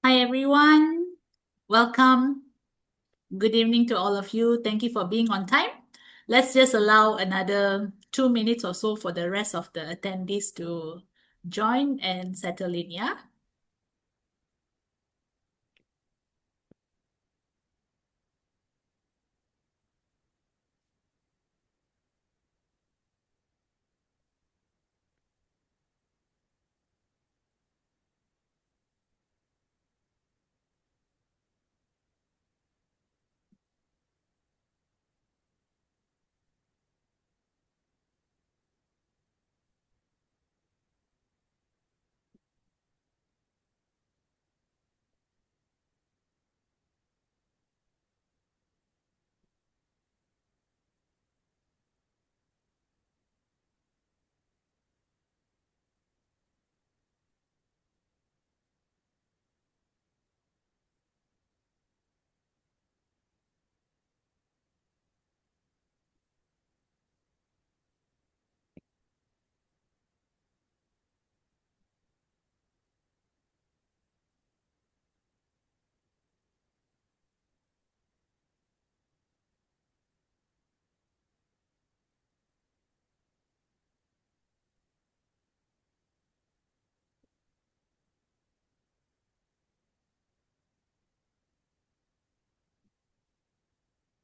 Hi, everyone. Welcome. Good evening to all of you. Thank you for being on time. Let's just allow another 2 minutes or so for the rest of the attendees to join and settle in, yeah?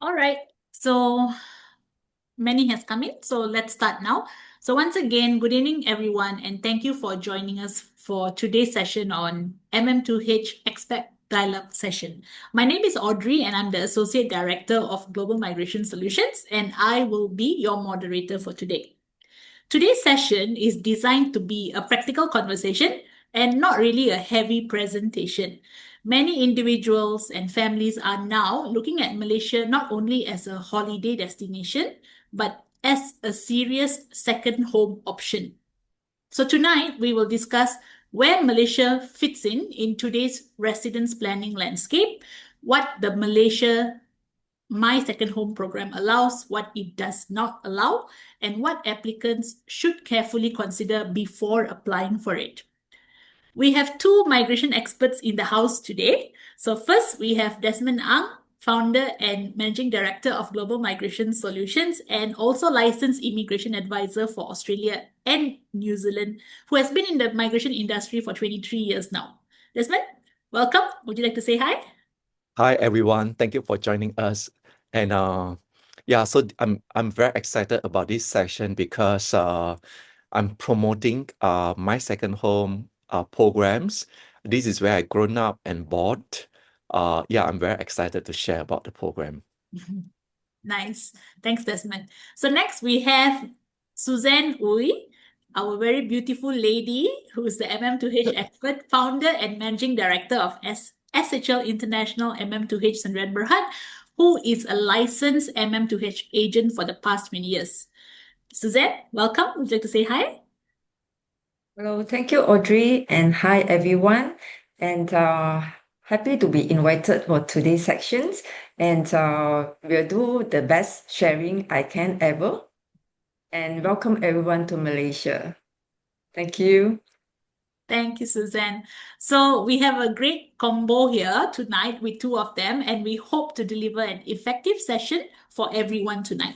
All right. So many has come in, so let's start now. So once again, good evening, everyone, and thank you for joining us for today's session on MM2H Expert Dialogue session. My name is Audrey, and I'm the Associate Director of Global Migration Solutions, and I will be your moderator for today. Today's session is designed to be a practical conversation and not really a heavy presentation. Many individuals and families are now looking at Malaysia not only as a holiday destination, but as a serious second home option. So tonight we will discuss where Malaysia fits in today's residence planning landscape, what the Malaysia My Second Home program allows, what it does not allow, and what applicants should carefully consider before applying for it. We have two migration experts in the house today. So first, we have Desmond Ang, founder and managing director of Global Migration Solutions and also licensed immigration advisor for Australia and New Zealand, who has been in the migration industry for 23 years now. Desmond, welcome. Would you like to say hi? Hi everyone, thank you for joining us. And I'm very excited about this session because I'm promoting my second home programs. This is where I grown up and bought. I'm very excited to share about the program. Nice. Thanks, Desmond. So next we have Suzanne Uy, our very beautiful lady who is the MM2H expert, founder and managing director of SHL International MM2H Sdn Berhad, who is a licensed MM2H agent for the past 20 years. Suzanne, welcome. Would you like to say hi? Hello, thank you, Audrey, and hi, everyone. And happy to be invited for today's sections. And we'll do the best sharing I can ever. And welcome everyone to Malaysia. Thank you. Thank you, Suzanne. So we have a great combo here tonight with two of them, and we hope to deliver an effective session for everyone tonight.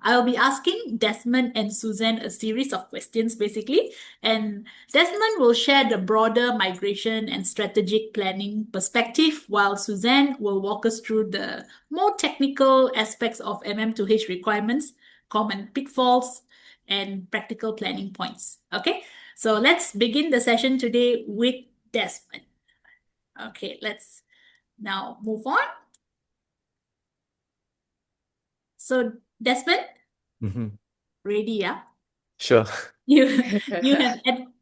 I'll be asking Desmond and Suzanne a series of questions basically, and Desmond will share the broader migration and strategic planning perspective, while Suzanne will walk us through the more technical aspects of MM2H requirements, common pitfalls, and practical planning points. Okay, so let's begin the session today with Desmond. Okay, let's now move on. So, Desmond, Mhm. ready, yeah? Sure. You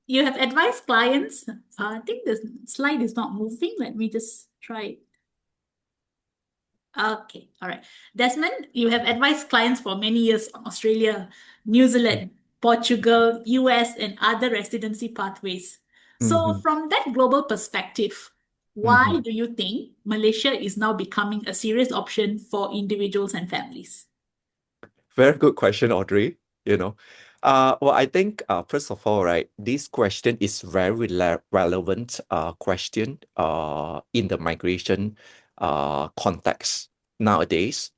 you have advised clients. I think the slide is not moving. Let me just try it. Okay, all right. Desmond, you have advised clients for many years on Australia, New Zealand, Portugal, US, and other residency pathways. So, Mhm. from that global perspective, why Mhm. do you think Malaysia is now becoming a serious option for individuals and families? Very good question, Audrey. You know, Well, I think first of all, right, this question is very relevant question in the migration context nowadays.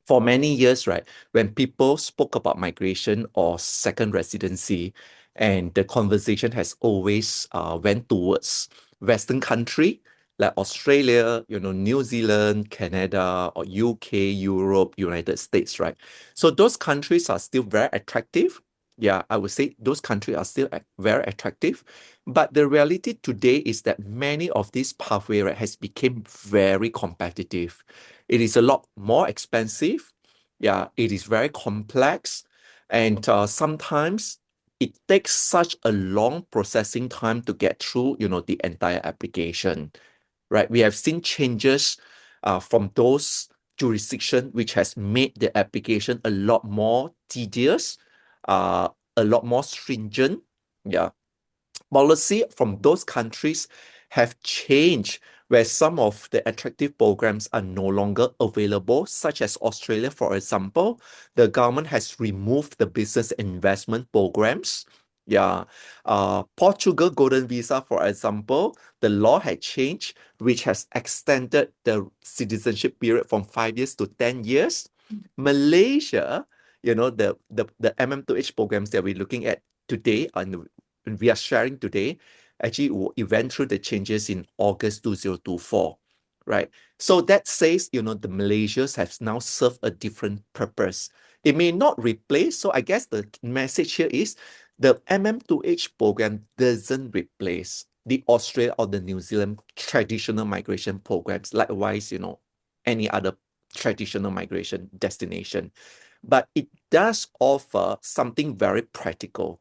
For many years, right, when people spoke about migration or second residency, and the conversation has always went towards Western country like Australia, New Zealand, Canada, or UK, Europe, United States, right? So those countries are still very attractive. Yeah, I would say those countries are still very attractive. But the reality today is that many of these pathway, right, has become very competitive. It is a lot more expensive. Yeah, it is very complex. And sometimes it takes such a long processing time to get through, the entire application, right? We have seen changes from those jurisdiction which has made the application a lot more tedious, uh, a lot more stringent. Yeah, policy from those countries have changed where some of the attractive programs are no longer available, such as Australia, for example. The government has removed the business investment programs. Yeah. Portugal Golden Visa, for example, the law had changed, which has extended the citizenship period from 5 years to 10 years. Malaysia, the MM2H programs that we're looking at today and we are sharing today, actually it went through the changes in August 2024, right? So that says, the Malaysians have now served a different purpose. It may not replace, so I guess the message here is the MM2H program doesn't replace the Australia or the New Zealand traditional migration programs. Likewise, any other traditional migration destination. But it does offer something very practical,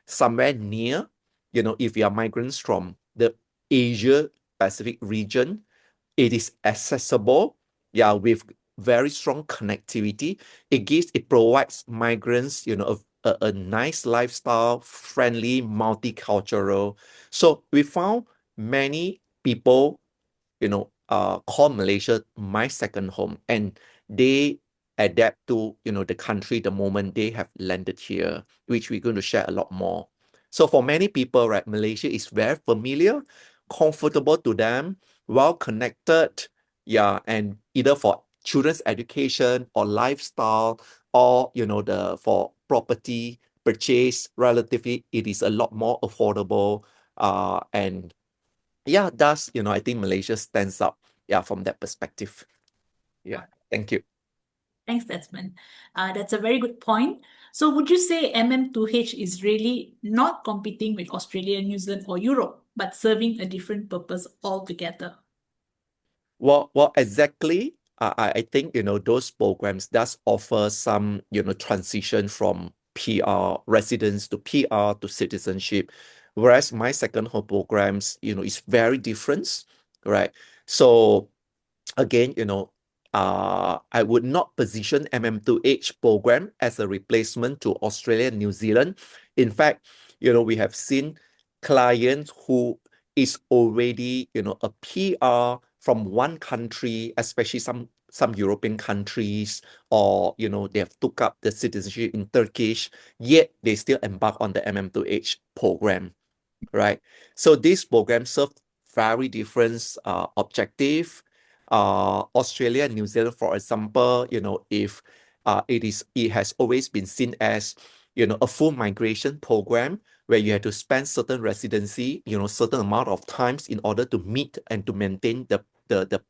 somewhere near, if you are migrants from the Asia Pacific region, it is accessible, yeah, with very strong connectivity. It provides migrants, a nice lifestyle, friendly, multicultural. So we found many people call Malaysia my second home, and they adapt to, the country the moment they have landed here, which we're going to share a lot more. So for many people, right, Malaysia is very familiar, comfortable to them, well connected, yeah, and either for children's education or lifestyle or, the for property purchase, relatively, it is a lot more affordable, and yeah, thus, I think Malaysia stands out, yeah, from that perspective. All Yeah, right. thank you. Thanks, Desmond. That's a very good point. So would you say MM2H is really not competing with Australia, New Zealand, or Europe, but serving a different purpose altogether? Well, exactly. I think, those programs does offer some, transition from PR residence to PR to citizenship, whereas my second home programs, is very different, right? So again, I would not position MM2H program as a replacement to Australia and New Zealand. In fact, we have seen clients who is already, a PR from one country, especially some European countries, or they have took up the citizenship in Turkish, yet they still embark on the MM2H program, right? So this program serve very different objective. Australia and New Zealand, for example, if it has always been seen as, a full migration program where you have to spend certain residency, certain amount of times in order to meet and to maintain the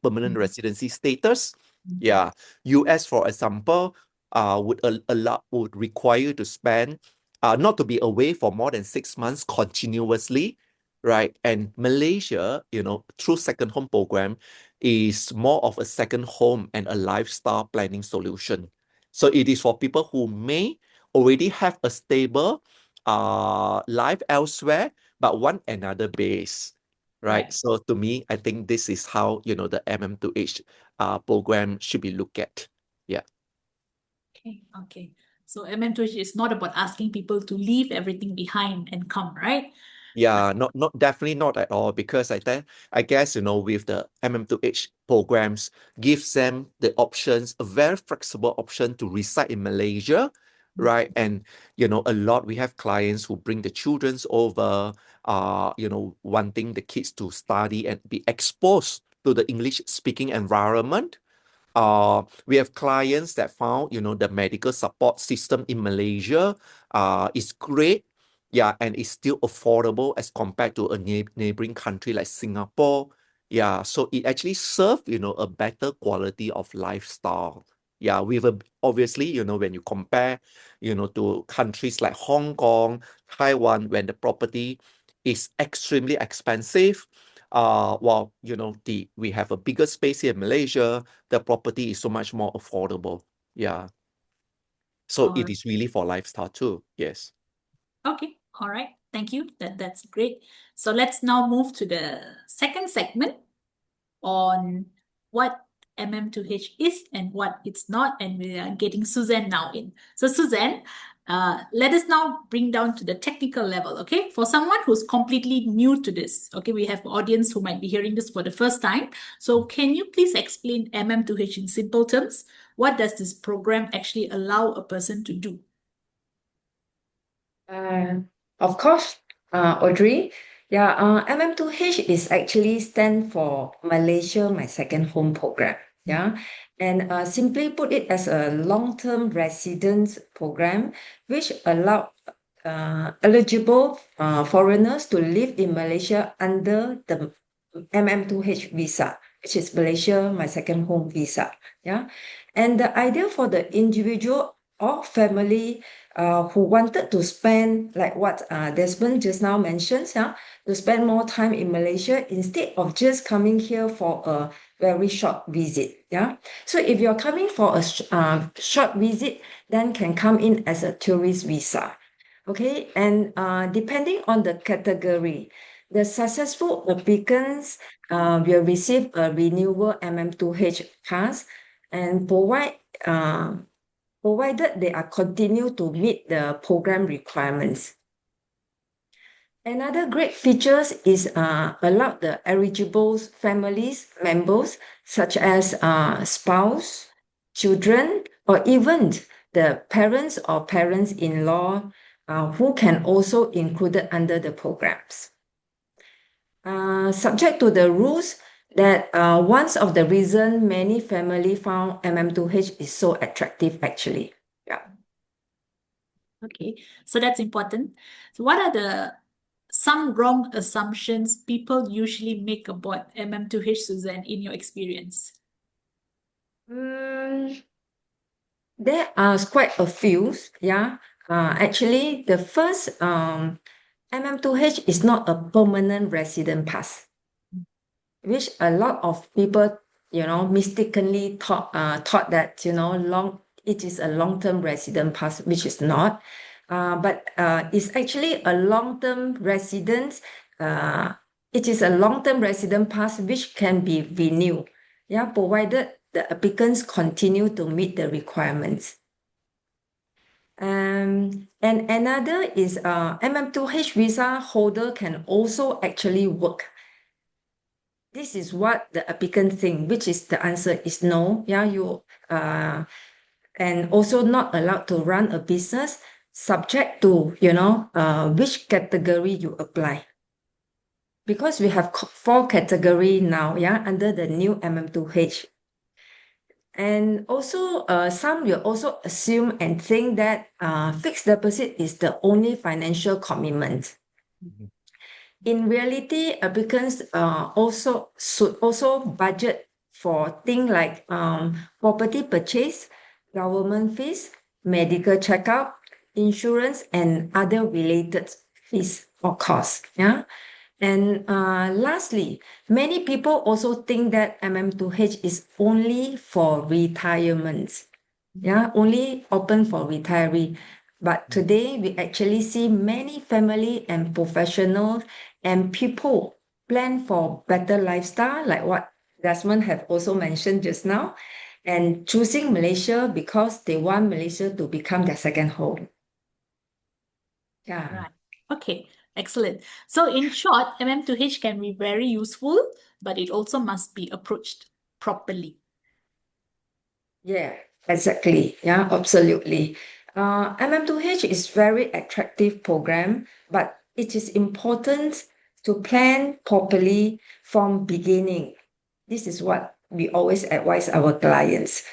permanent Mhm. residency status. Mhm. Yeah, US, for example, would require you to spend not to be away for more than 6 months continuously, right? And Malaysia, through second home program, is more of a second home and a lifestyle planning solution. So it is for people who may already have a stable life elsewhere, but want another base, right? Right. So to me, I think this is how, the MM2H program should be looked at. Yeah. Okay. Okay. So MM2H is not about asking people to leave everything behind and come, right? Yeah, not definitely not at all, because I guess, with the MM2H programs gives them the options, a very flexible option to reside in Malaysia, right? And a lot we have clients who bring the childrens over, wanting the kids to study and be exposed to the English speaking environment. We have clients that found, the medical support system in Malaysia is great. Yeah, and it's still affordable as compared to a neighboring country like Singapore. Yeah, so it actually serves, a better quality of lifestyle. Yeah, obviously, when you compare, to countries like Hong Kong, Taiwan, when the property is extremely expensive, while, we have a bigger space here in Malaysia, the property is so much more affordable. Yeah. So All it right. is really for lifestyle too. Yes. Okay. All right. Thank you. That's great. So let's now move to the second segment on what MM2H is and what it's not, and we are getting Suzanne now in. So Suzanne, let us now bring down to the technical level, okay? For someone who's completely new to this, okay, we have audience who might be hearing this for the first time. So can you please explain MM2H in simple terms? What does this program actually allow a person to do? Of course, Audrey. Yeah, MM2H is actually stand for Malaysia, My Second Home program. Yeah, and simply put it as a long-term residence program, which allow eligible foreigners to live in Malaysia under the MM2H visa, which is Malaysia, My Second Home visa. Yeah, and the idea for the individual or family who wanted to spend, like what Desmond just now mentioned, yeah, to spend more time in Malaysia instead of just coming here for a very short visit. Yeah. So if you're coming for a short visit, then can come in as a tourist visa. Okay. And depending on the category, the successful applicants will receive a renewable MM2H pass and provided they are continue to meet the program requirements. Another great features is allow the eligible families members such as spouse, children, or even the parents or parents-in-law who can also included under the programs. Subject to the rules that one of the reason many family found MM2H is so attractive actually. Yeah. Okay, so that's important. So what are some wrong assumptions people usually make about MM2H, Suzanne, in your experience? Mm, there are quite a few, yeah. Actually, the first MM2H is not a permanent resident pass, which a lot of people, mistakenly thought that, it is a long-term resident pass, which is not. But it's actually a long-term residence. It is a long-term resident pass which can be renewed, yeah, provided the applicants continue to meet the requirements. And another is MM2H visa holder can also actually work. This is what the applicant think, which is the answer is no. Yeah, you and also not allowed to run a business subject to which category you apply. Because we have 4 category now, yeah, under the new MM2H. And also, some will also assume and think that fixed deposit is the only financial commitment. Mhm. In reality, applicants should also budget for things like property purchase, government fees, medical checkup, insurance, and other related fees or costs. Yeah. And lastly, many people also think that MM2H is only for retirement. Yeah, only open for retiree. But today we actually see many family and professional and people plan for better lifestyle, like what Desmond have also mentioned just now, and choosing Malaysia because they want Malaysia to become their second home. Yeah. Right. Okay, excellent. So in short, MM2H can be very useful, but it also must be approached properly. Yeah, exactly. Yeah, absolutely. MM2H is very attractive program, but it is important to plan properly from beginning. This is what we always advise our clients.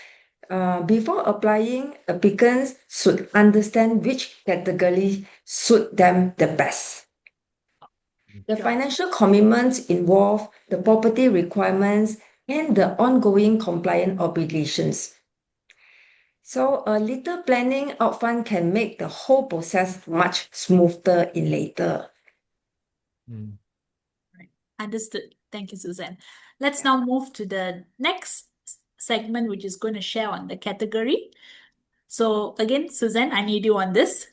Before applying, applicants should understand which category suit them the best. The Sure. financial commitments involve the property requirements and the ongoing compliance obligations. So a little planning upfront can make the whole process much smoother in later. Mm. Right. Understood. Thank you, Suzanne. Let's now move to the next segment, which is going to share on the category. So again, Suzanne, I need you on this.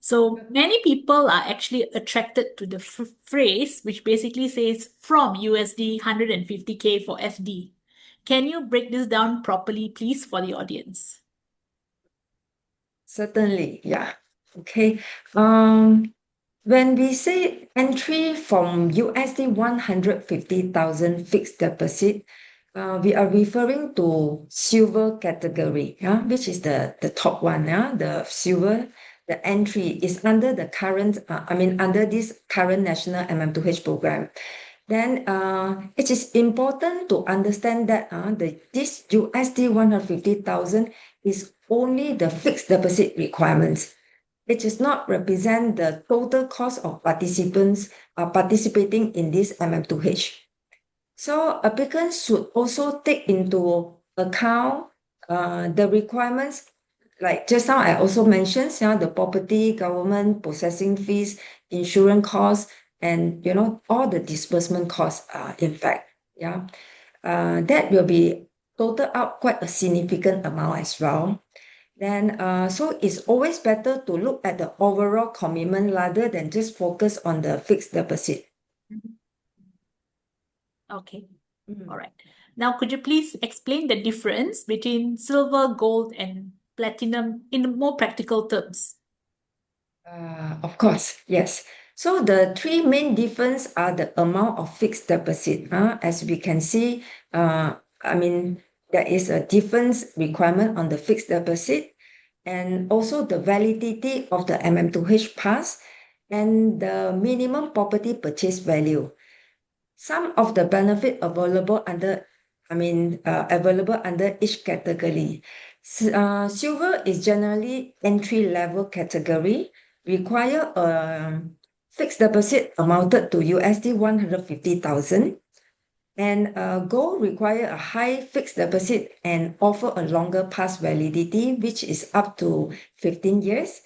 So many people are actually attracted to the phrase, which basically says from USD 150K for FD. Can you break this down properly, please, for the audience? Certainly, yeah. Okay. When we say entry from USD 150,000 fixed deposit, we are referring to silver category, yeah, which is the top one, yeah, the silver. The entry is under the current, under this current national MM2H program. Then it is important to understand that this USD 150,000 is only the fixed deposit requirements. It does not represent the total cost of participants participating in this MM2H. So applicants should also take into account the requirements, like just now I also mentioned, the property, government, processing fees, insurance costs, and all the disbursement costs, in fact. Yeah. That will be total out quite a significant amount as well. Then, so it's always better to look at the overall commitment rather than just focus on the fixed deposit. Okay. Mm. All right. Now, could you please explain the difference between silver, gold, and platinum in more practical terms? Of course, yes. So the three main difference are the amount of fixed deposit. As we can see, there is a difference requirement on the fixed deposit, and also the validity of the MM2H pass and the minimum property purchase value. Some of the benefit available under each category. Silver is generally entry level category, require a fixed deposit amounted to USD 150,000, and gold require a high fixed deposit and offer a longer pass validity, which is up to 15 years.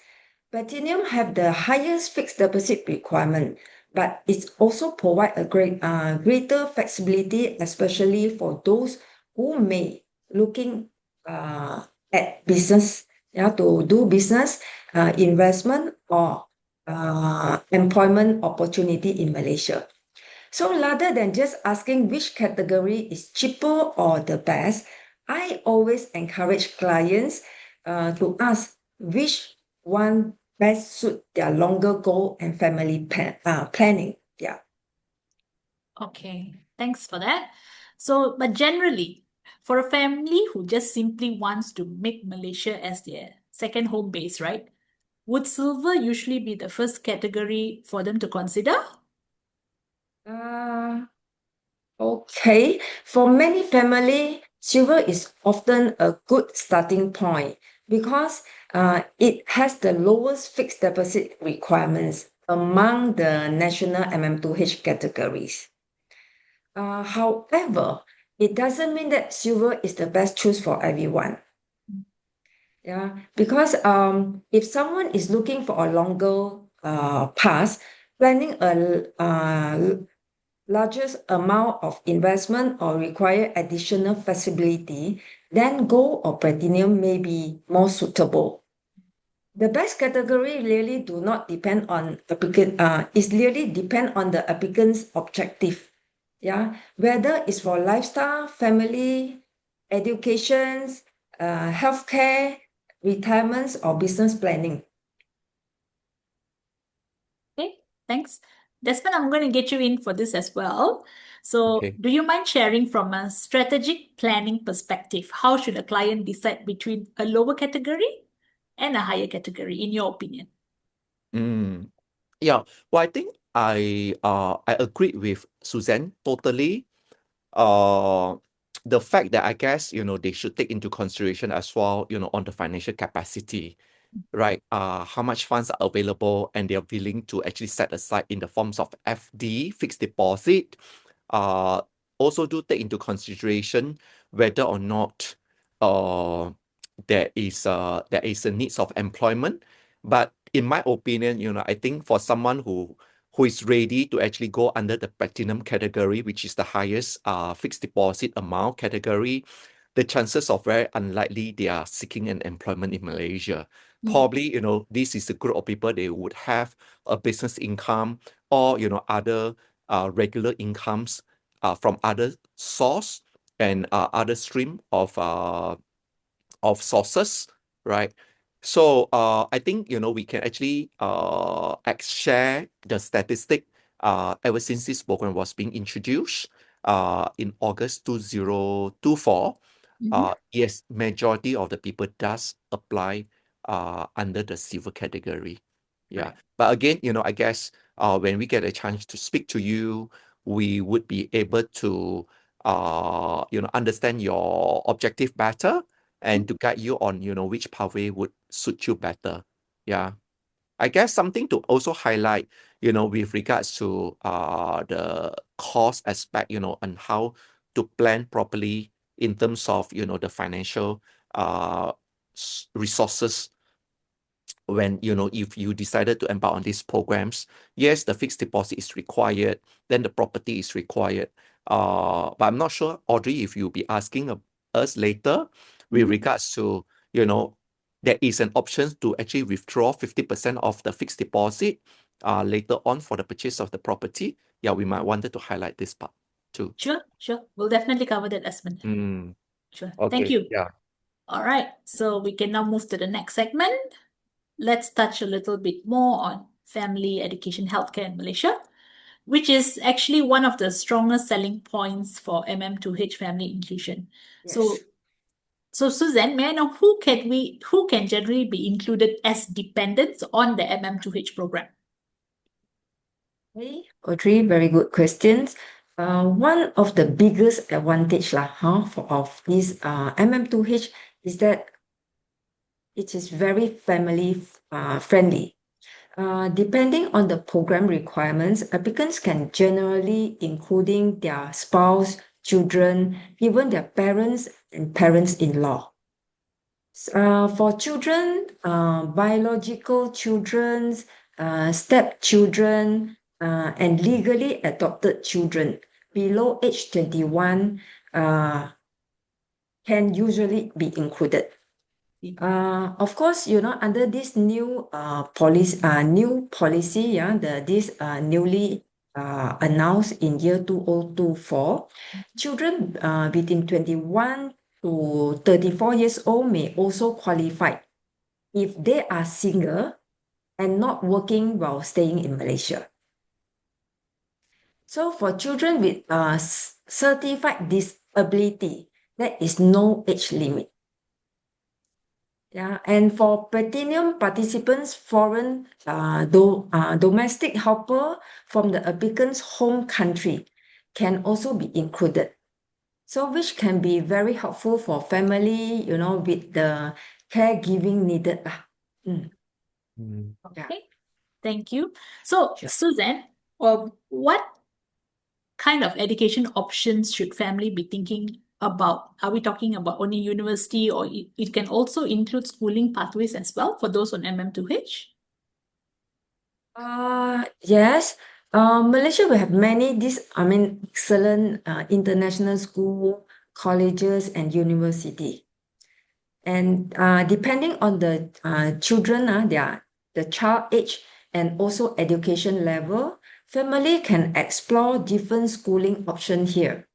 Platinum have the highest fixed deposit requirement, but it also provide a greater flexibility, especially for those who may looking at business, to do business, investment, or employment opportunity in Malaysia. So rather than just asking which category is cheaper or the best, I always encourage clients to ask which one best suit their longer goal and family planning. Yeah. Okay, thanks for that. So, but generally, for a family who just simply wants to make Malaysia as their second home base, right? Would silver usually be the first category for them to consider? Uh, okay. For many family, silver is often a good starting point because it has the lowest fixed deposit requirements among the national MM2H categories. However, it doesn't mean that silver is the best choice for everyone. Yeah, because if someone is looking for a longer pass, planning a largest amount of investment or require additional flexibility, then gold or platinum may be more suitable. The best category really do not depend on applicant, is really depend on the applicant's objective. Yeah, whether it's for lifestyle, family, educations, healthcare, retirements, or business planning. Okay, thanks. Desmond, I'm going to get you in for this as well. So, Okay. do you mind sharing from a strategic planning perspective, how should a client decide between a lower category and a higher category, in your opinion? Mm. Yeah. Well, I think I agree with Suzanne totally. Uh, the fact that I guess, they should take into consideration as well, on the financial capacity, right? How much funds are available and they are willing to actually set aside in the forms of FD, fixed deposit. Uh, Also do take into consideration whether or not uh there is a needs of employment. But in my opinion, I think for someone who is ready to actually go under the platinum category, which is the highest fixed deposit amount category, the chances are very unlikely they are seeking an employment in Malaysia. Probably, this is a group of people, they would have a business income or, other regular incomes from other source and other stream of sources, right? So I think we can actually share the statistic ever since this program was being introduced in August 2024. Mm-hmm. Yes, majority of the people does apply under the silver category. Yeah. Right. But again, I guess when we get a chance to speak to you, we would be able to understand your objective better and to guide you on, which pathway would suit you better. Yeah. I guess something to also highlight, with regards to the cost aspect, and how to plan properly in terms of, the financial uh resources when if you decided to embark on these programs. Yes, the fixed deposit is required, then the property is required, but I'm not sure, Audrey, if you'll be asking us later with Mm-hmm. regards to you know there is an option to actually withdraw 50% of the fixed deposit later on for the purchase of the property. Yeah, we might wanted to highlight this part too. Sure, sure. We'll definitely cover that, Asmund. Mm, Sure. Thank okay, you. yeah. All right. So we can now move to the next segment. Let's touch a little bit more on family education healthcare in Malaysia, which is actually one of the strongest selling points for MM2H family inclusion. Yes. So Suzanne, may I know who can generally be included as dependents on the MM2H program? Hey, Audrey, very good questions. One of the biggest advantage of this MM2H is that it is very family friendly. Depending on the program requirements, applicants can generally including their spouse, children, even their parents and parents-in-law. For children, biological children, stepchildren, and legally adopted children below age 21 can usually be included. Of course, under this new policy, this newly announced in year 2024, children between 21 to 34 years old may also qualify if they are single and not working while staying in Malaysia. So for children with certified disability, there is no age limit. Yeah, and for platinum participants, foreign domestic helper from the applicant's home country can also be included. So which can be very helpful for family, with the caregiving needed. Mm. Yeah, Okay, thank you. So sure. Suzanne, what kind of education options should family be thinking about? Are we talking about only university, or it can also include schooling pathways as well for those on MM2H? Yes. Malaysia will have many excellent international school, colleges, and university. And depending on the children, the child age and also education level, family can explore different schooling option here.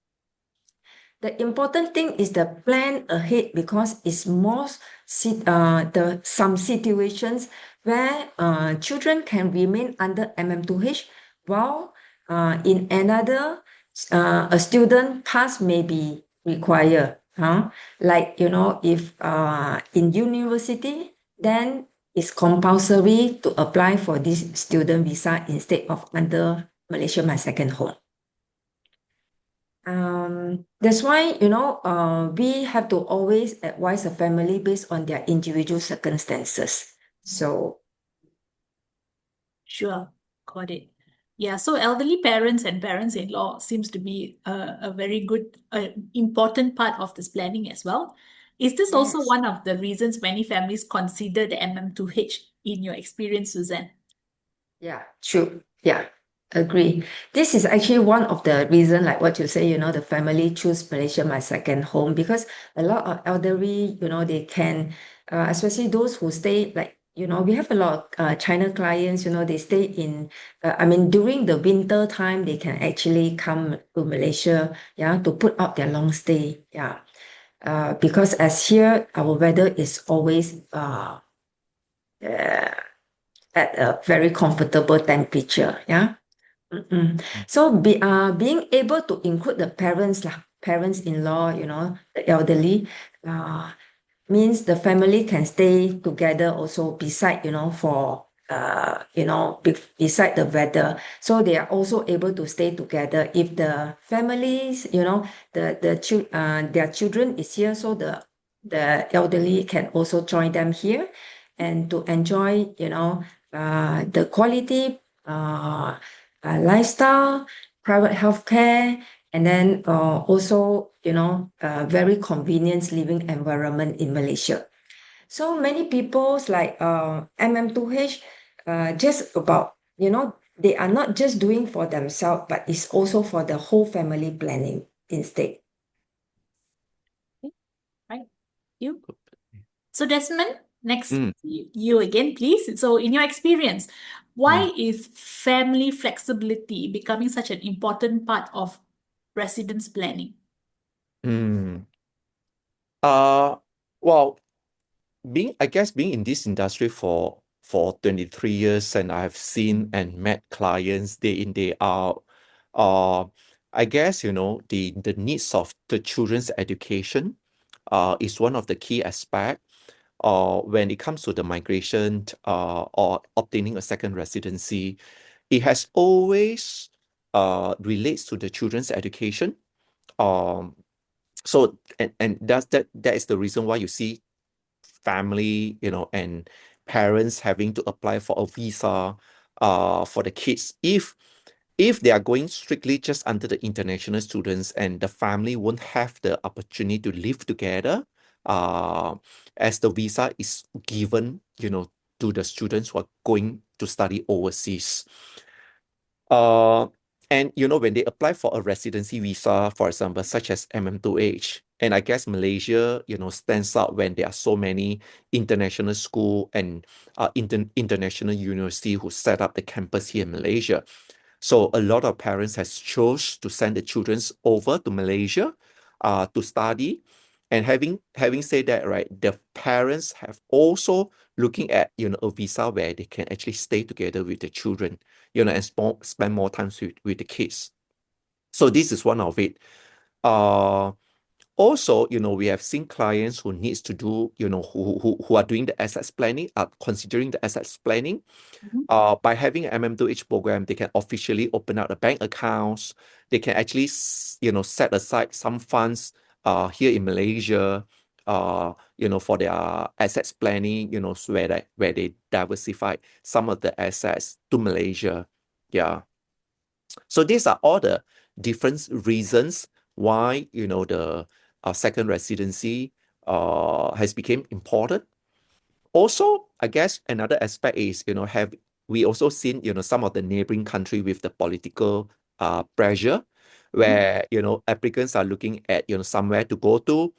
The important thing is the plan ahead because it's some situations where children can remain under MM2H while in another a student pass may be required. Like if in university then it's compulsory to apply for this student visa instead of under Malaysia, my second home. That's why, we have to always advise the family based on their individual circumstances. So, Sure, got it. Yeah, so elderly parents and parents-in-law seems to be a very good, important part of this planning as well. Is this also yes. one of the reasons many families consider the MM2H in your experience, Suzanne? Yeah, true. Yeah, agree. This is actually one of the reason, like what you say, the family choose Malaysia, my second home, because a lot of elderly, they can, especially those who stay, like, we have a lot of China clients, they stay in, during the winter time, they can actually come to Malaysia, yeah, to put out their long stay. Yeah. Because as here, our weather is always uh, at a very comfortable temperature. Yeah. So being able to include the parents lah, parents-in-law, the elderly, uh, means the family can stay together also beside, for beside the weather. So they are also able to stay together. If the families, their children is here, so the elderly can also join them here and to enjoy, the quality lifestyle, private healthcare, and then also, very convenient living environment in Malaysia. So many people's like MM2H, just about, they are not just doing for themselves, but it's also for the whole family planning instead. Okay, right. You. So Desmond, next Mm, you again, please. So in your experience, mm, why is family flexibility becoming such an important part of residence planning? mm. Uh, well, I guess being in this industry for 23 years, and I've seen and met clients day in, day out. Uh, I guess, the needs of the children's education is one of the key aspect when it comes to the migration or obtaining a second residency. It has always relates to the children's education. Um, so and that is the reason why you see family, and parents having to apply for a visa for the kids. If they are going strictly just under the international students and the family won't have the opportunity to live together, uh, as the visa is given, to the students who are going to study overseas. Uh, and when they apply for a residency visa, for example, such as MM2H, and I guess Malaysia, stands out when there are so many international school and international university who set up the campus here in Malaysia. So a lot of parents has chose to send the children over to Malaysia to study. And having said that, right, the parents have also looking at a visa where they can actually stay together with the children, and spend more time with the kids. So this is one of it. Uh, Also, we have seen clients who needs to do, who are doing the assets planning, are considering the assets planning. Mhm. By having an MM2H program, they can officially open up the bank accounts. They can actually, set aside some funds here in Malaysia, for their assets planning, so where they diversify some of the assets to Malaysia. Yeah. So these are all the different reasons why, the second residency has become important. Also, I guess another aspect is, have we also seen, some of the neighboring country with the political pressure, Mhm. where, applicants are looking at, somewhere to go to.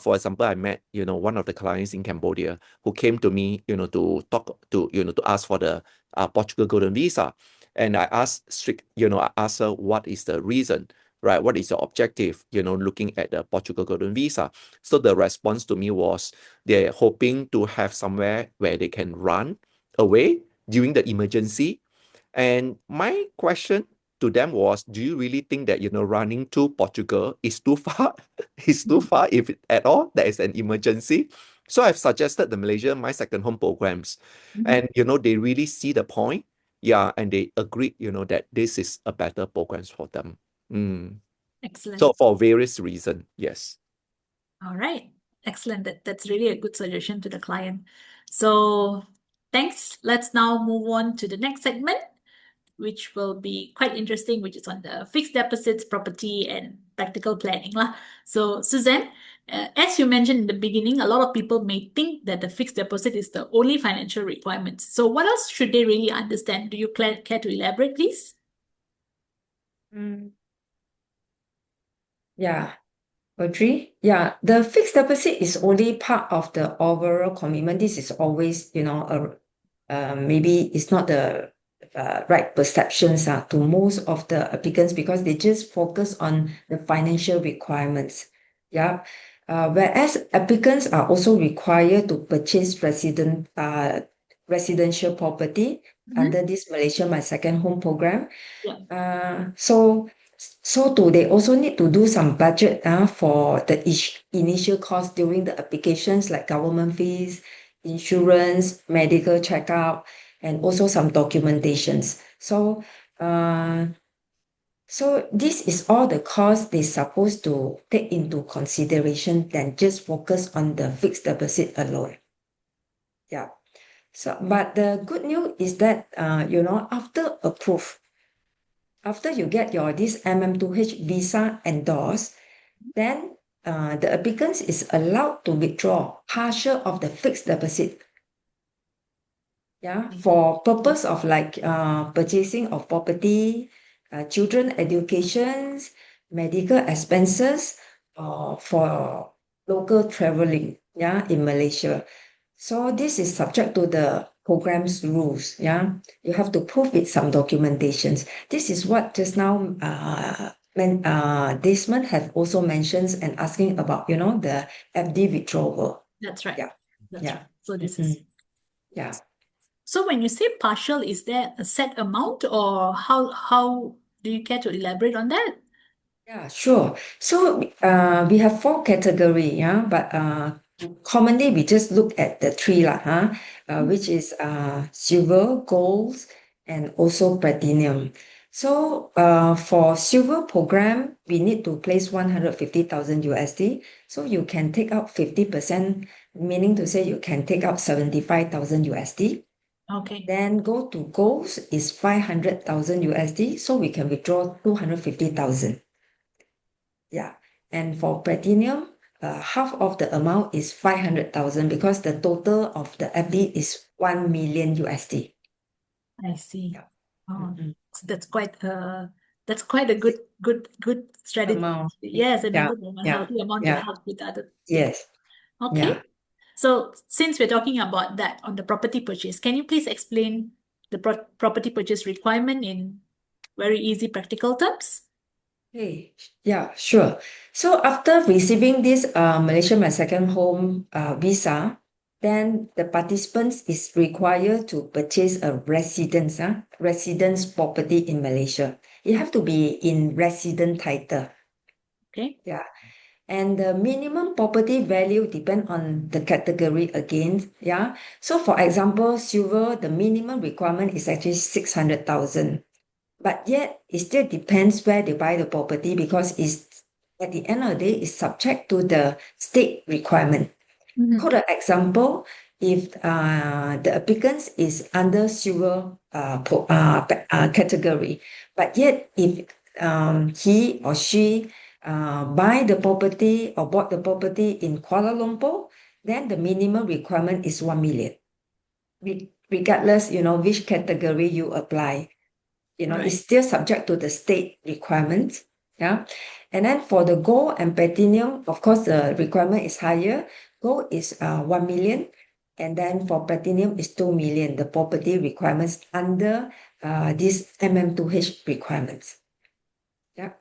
For example, I met, one of the clients in Cambodia who came to me, to talk to, to ask for the Portugal Golden Visa. And I asked her what is the reason, right? What is your objective, looking at the Portugal Golden Visa? So the response to me was, they're hoping to have somewhere where they can run away during the emergency. And my question to them was, do you really think that, running to Portugal is too far? Is too far if at all there is an emergency? So I've suggested the Malaysia My Second Home programs, and they really see the point. Yeah, and they agreed, that this is a better programs for them. Excellent. So for various reasons, yes. All right. Excellent. That's really a good suggestion to the client. So thanks. Let's now move on to the next segment, which will be quite interesting, which is on the fixed deposits, property, and practical planning lah. So Suzanne, as you mentioned in the beginning, a lot of people may think that the fixed deposit is the only financial requirement. So what else should they really understand? Do you care to elaborate, please? Yeah, Audrey. Yeah, the fixed deposit is only part of the overall commitment. This is always, maybe it's not the right perceptions to most of the applicants because they just focus on the financial requirements. Yeah. Whereas applicants are also required to purchase residential property under this Malaysia My Second Home program. Yeah. They also need to do some budget for the initial cost during the applications like government fees, insurance, medical checkup, and also some documentations. So this is all the costs they're supposed to take into consideration than just focus on the fixed deposit alone. Yeah. But the good news is that after you get this MM2H visa endorsed, then the applicant is allowed to withdraw partial of the fixed deposit. Yeah, for purpose of like purchasing of property, children educations, medical expenses, for local traveling, in Malaysia. So this is subject to the program's rules. Yeah, you have to prove with some documentations. This is what just now Desmond have also mentioned and asking about, the FD withdrawal. That's right. Yeah. That's Yeah. right. So this is. Yeah. So when you say partial, is there a set amount or how do you care to elaborate on that? Yeah, sure. So we have 4 category, but commonly we just look at the three lah, which is silver, gold, and also platinum. So for silver program, we need to place 150,000 USD. So you can take out 50%, meaning to say you can take out 75,000 USD. Okay. Then go to gold is 500,000 USD. So we can withdraw 250,000. Yeah. And for platinum, half of the amount is 500,000 because the total of the FD is 1 million USD. I see. Yeah. Oh, so that's quite a good strategy. Amount. Yes, and a Yeah. good amount, Yeah. healthy amount to Yeah. help with other things. Yes. Okay. Yeah. So since we're talking about that on the property purchase, can you please explain the property purchase requirement in very easy practical terms? Okay. Yeah, sure. So after receiving this Malaysia My Second Home visa, then the participants is required to purchase a residence property in Malaysia. You have to be in resident title. Okay. Yeah. And the minimum property value depend on the category again. Yeah. So for example, silver, the minimum requirement is actually 600,000. But yet it still depends where they buy the property because it's at the end of the day, it's subject to the state requirement. For the example, if the applicant is under silver category, but yet if he or she buy the property or bought the property in Kuala Lumpur, then the minimum requirement is 1 million. Regardless, which category you apply, Right. it's still subject to the state requirements. Yeah. And then for the gold and platinum, of course, the requirement is higher. Gold is 1 million. And then for platinum is 2 million, the property requirements under this MM2H requirements. Yeah.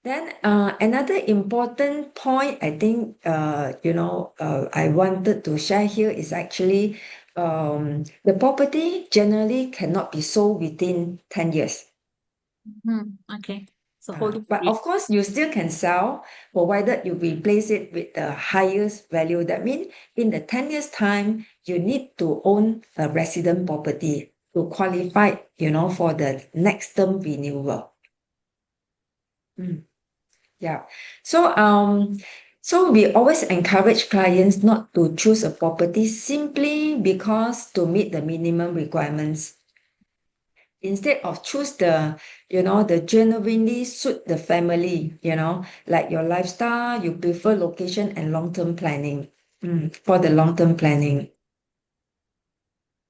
Then another important point I think I wanted to share here is actually the property generally cannot be sold within 10 years. Okay. So holding But period. of course, you still can sell, provided you replace it with the highest value. That means in the 10 years' time, you need to own a resident property to qualify, for the next term renewal. Yeah. So we always encourage clients not to choose a property simply because to meet the minimum requirements. Instead of choose the genuinely suit the family, like your lifestyle, you prefer location and long-term planning. For the long-term planning.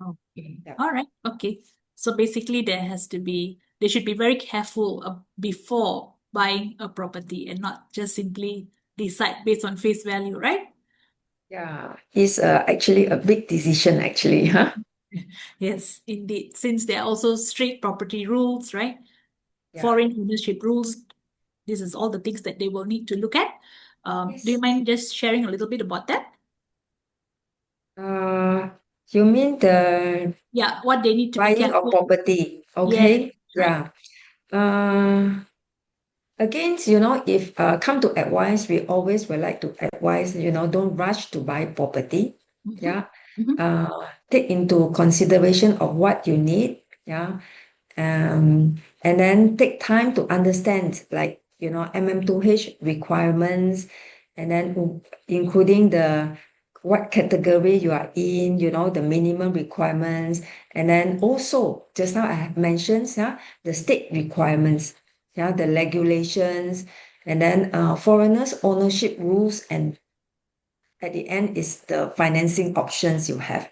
Okay. Yeah. All right. Okay. So basically, they should be very careful before buying a property and not just simply decide based on face value, right? Yeah. It's actually a big decision, actually, huh? Yes, indeed. Since there are also strict property rules, right? Yeah. Foreign ownership rules. This is all the things that they will need to look at. Do you Yes. mind just sharing a little bit about that? Uh, you mean the Yeah, what they need to be buying of careful. property? Yes, Okay. right. Yeah. Uh, Again, if come to advice, we always would like to advise, don't rush to buy property. Mm-hmm. Yeah. Mm-hmm. Take into consideration of what you need. Yeah. And then take time to understand, like, MM2H requirements, and then including the what category you are in, the minimum requirements, and then also just now I have mentioned, yeah, the state requirements, yeah, the regulations, and then foreigners ownership rules, and at the end is the financing options you have.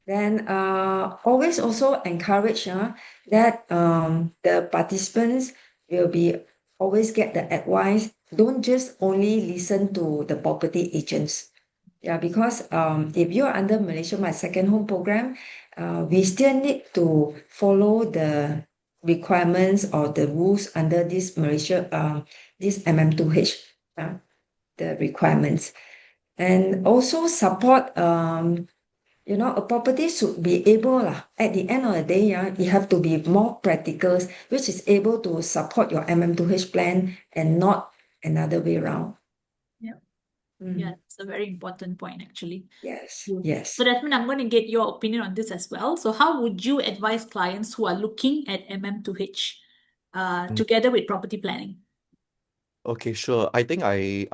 Then always also encourage that the participants will be always get the advice. Don't just only listen to the property agents. Yeah, because if you're under Malaysia My Second Home program, we still need to follow the requirements or the rules under this this MM2H, the requirements. And also support a property should be able at the end of the day, it have to be more practical, which is able to support your MM2H plan and not another way around. Yeah. Yeah, Mm, it's a very important point, actually. yes, Mm. So yes. Desmond, I'm going to get your opinion on this as well. So how would you advise clients who are looking at MM2H together with property planning? Okay, sure. I think I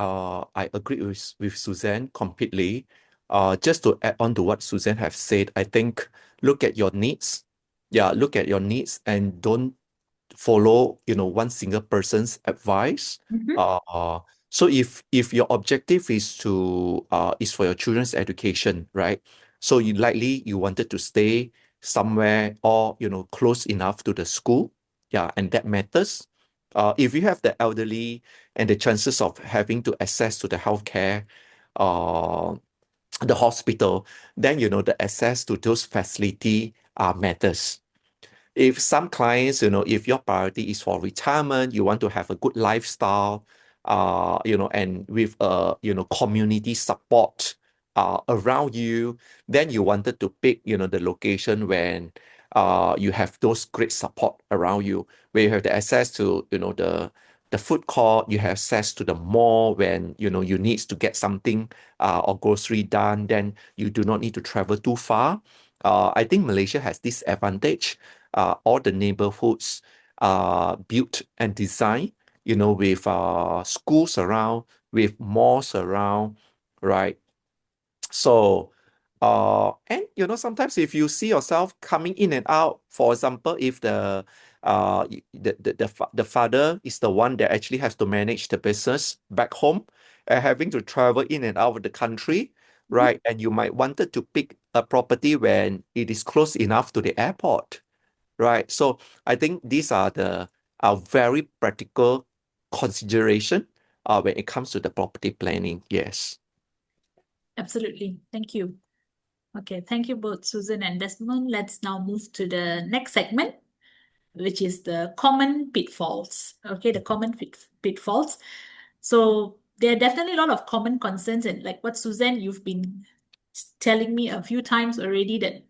agree with Suzanne completely. Just to add on to what Suzanne have said, I think look at your needs. Yeah, look at your needs and don't follow, one single person's advice. Mm-hmm. Uh, so if your objective is for your children's education, right? So you wanted to stay somewhere or close enough to the school. Yeah, and that matters. If you have the elderly and the chances of having to access to the healthcare, uh, the hospital, then the access to those facility matters. If some clients, if your priority is for retirement, you want to have a good lifestyle, and with community support around you, then you wanted to pick, the location when you have those great support around you, where you have the access to, the food court, you have access to the mall when you need to get something or grocery done, then you do not need to travel too far. I think Malaysia has this advantage. All the neighborhoods are built and designed, with schools around, with malls around, right? So, and sometimes if you see yourself coming in and out, for example, if the father is the one that actually has to manage the business back home, and having to travel in and out of the country, right? And you might wanted to pick a property when it is close enough to the airport, right? So I think these are the very practical consideration when it comes to the property planning. Yes. Absolutely. Thank you. Okay, thank you both, Susan and Desmond. Let's now move to the next segment, which is the common pitfalls. Okay, the common pitfalls. So there are definitely a lot of common concerns, and like what Suzanne, you've been telling me a few times already that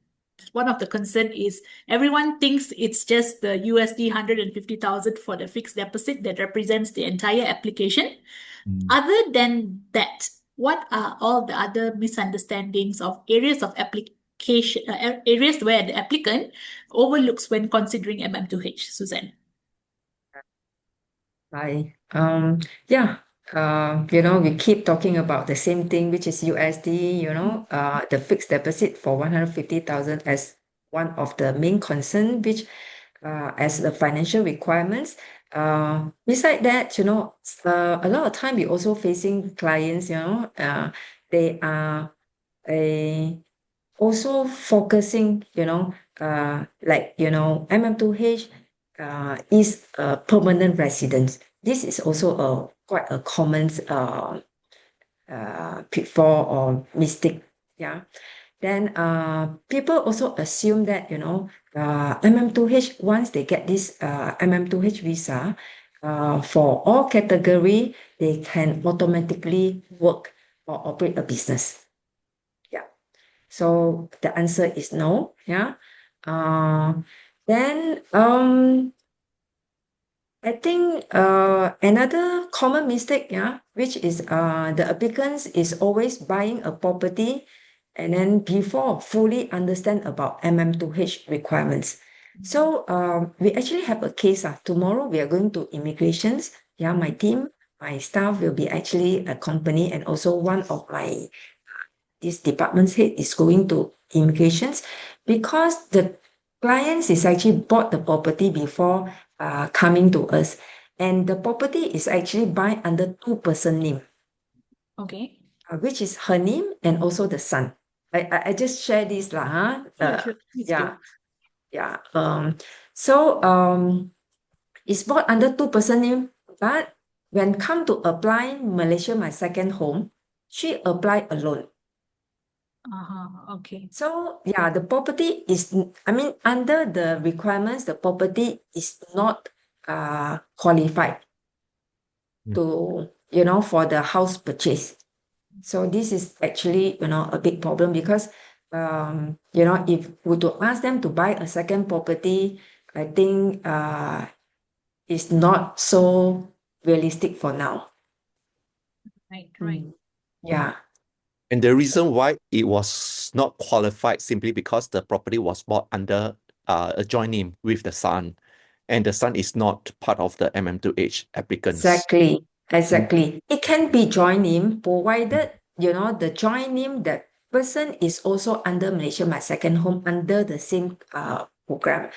one of the concern is everyone thinks it's just the USD 150,000 for the fixed deposit that represents the entire application. Mm. Other than that, what are all the other misunderstandings of areas of application, areas where the applicant overlooks when considering MM2H, Suzanne? Hi. Yeah. We keep talking about the same thing, which is USD, the fixed deposit for 150,000 as one of the main concern, which as the financial requirements. Beside that, a lot of time we also facing clients, they are also focusing, MM2H is a permanent residence. This is also quite a common pitfall or mistake. Yeah. Then people also assume that, MM2H, once they get this MM2H visa, for all category, they can automatically work or operate a business. Yeah. So the answer is no. Yeah. Then I think another common mistake, which is the applicants is always buying a property and then before fully understand about MM2H requirements. So we actually have a case. Tomorrow we are going to immigrations. Yeah, my team, my staff will be actually accompanied, and also one of my this department's head is going to immigrations because the clients is actually bought the property before coming to us, and the property is actually buy under two-person name, Okay. which is her name and also the son. I just share this lah, Sure. Please yeah, do. yeah. So it's bought under two-person name, but when come to apply Malaysia my second home, she apply alone. Okay. So yeah, the property is, under the requirements, the property is not qualified to, for the house purchase. So this is actually, a big problem because, if we to ask them to buy a second property, I think it's not so realistic for now. Right. Yeah. And the reason why it was not qualified simply because the property was bought under a joint name with the son, and the son is not part of the MM2H applicants. Exactly. It can be joint name provided, the joint name that person is also under Malaysia My Second Home under the same program,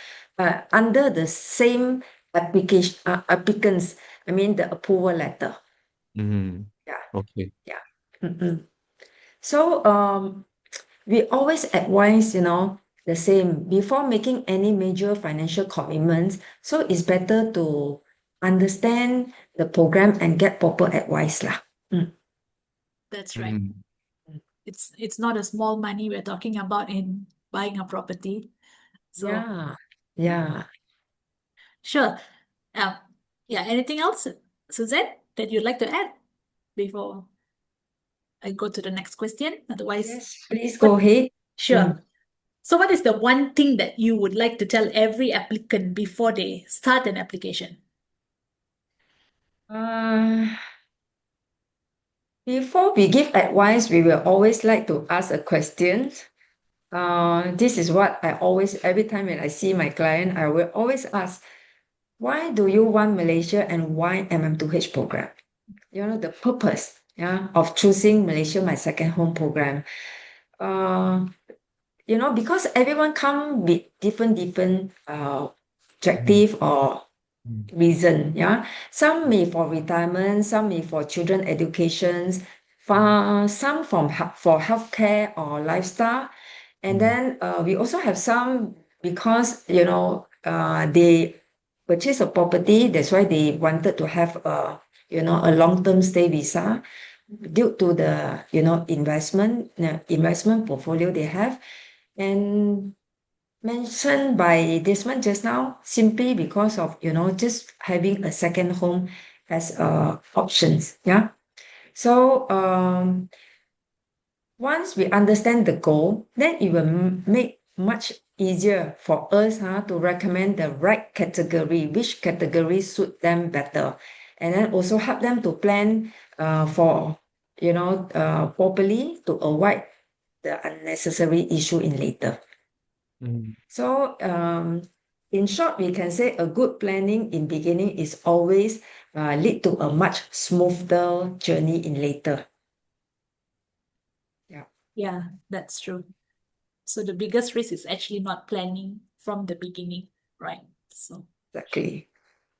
under the same application applicants. The approval letter. Mm-hmm. Yeah. Okay. Yeah. Mm-mm. So we always advise, the same before making any major financial commitments. So it's better to understand the program and get proper advice lah. That's right. Mm-hmm. It's not a small money we're talking about in buying a property. So Yeah. sure. Yeah, anything else, Suzette, that you'd like to add before I go to the next question? Otherwise, Yes, please go ahead. sure. So what is the one thing that you would like to tell every applicant before they start an application? Before we give advice, we will always like to ask a question. This is what I always, every time when I see my client, I will always ask, why do you want Malaysia and why MM2H program? The purpose, of choosing Malaysia My Second Home program. Because everyone come with different objective or reason, Some may for retirement, some may for children educations, some for healthcare or lifestyle. And then we also have some because, they purchase a property, that's why they wanted to have a long-term stay visa due to the, investment portfolio they have. And mentioned by Desmond just now, simply because of, just having a second home as options. Yeah. So once we understand the goal, then it will make much easier for us to recommend the right category, which category suit them better, and then also help them to plan for, properly to avoid the unnecessary issue in later. Mm. So, in short, we can say a good planning in beginning is always lead to a much smoother journey in later. Yeah, Yeah, that's true. So the biggest risk is actually not planning from the beginning, right? So, exactly.